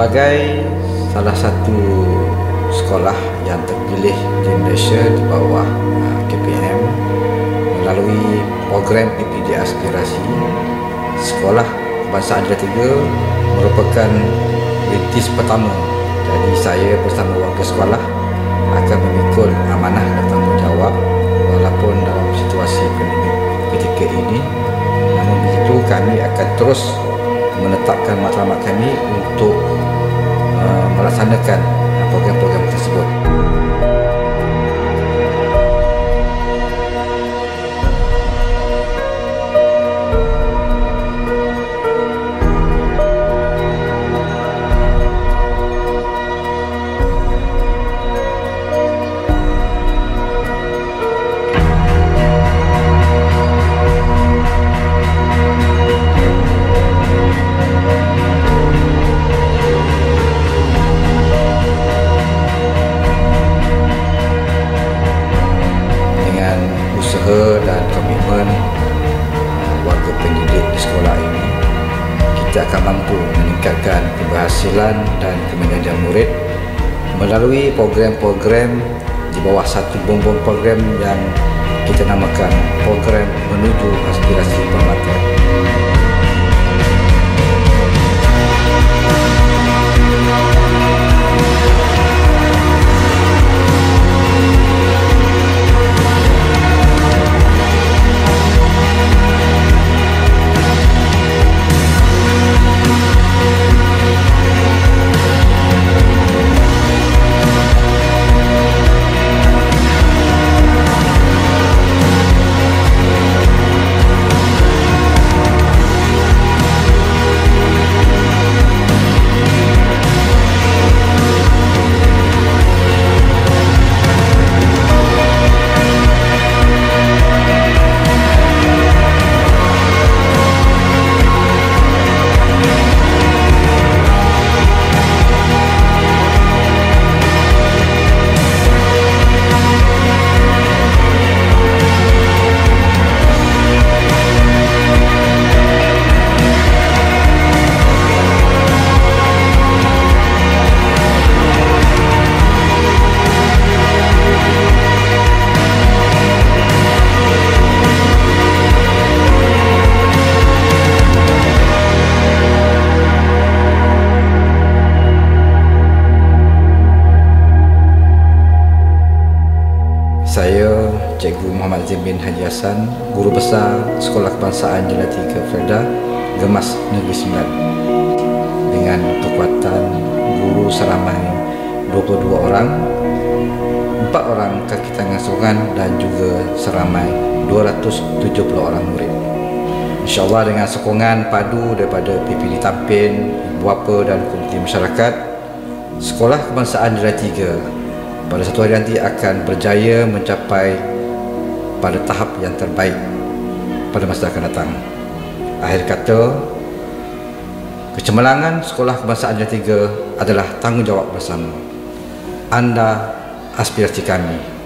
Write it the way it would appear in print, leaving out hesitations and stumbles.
Sebagai salah satu sekolah yang terpilih di Malaysia di bawah KPM melalui program PPD Aspirasi, Sekolah Kebangsaan Jilid 3 merupakan rintis pertama. Jadi saya bersama warga sekolah akan memikul amanah dan tanggungjawab walaupun dalam situasi pandemik ketika ini. Namun begitu, kami akan terus menetapkan matlamat kami untuk melaksanakan program-program tersebut. Dan komitmen warga pendidik di sekolah ini, kita akan mampu meningkatkan keberhasilan dan kemenangan murid melalui program-program di bawah satu bumbung program yang kita namakan Program Menuju Aspirasi Permata. Saya, Cikgu Muhammad Azim bin Haji Hassan, Guru Besar Sekolah Kebangsaan Jilid 3 Felda, Gemas Negeri Sembilan. Dengan kekuatan guru seramai 22 orang, 4 orang kaki tangan asuhan dan juga seramai 270 orang murid. InsyaAllah dengan sokongan padu daripada PPD Tampin, ibu bapa dan komuniti masyarakat, Sekolah Kebangsaan Jilid 3 pada satu hari nanti akan berjaya mencapai pada tahap yang terbaik pada masa akan datang. Akhir kata, kecemerlangan Sekolah Kebangsaan Jilid 3 adalah tanggungjawab bersama. Anda aspirasi kami.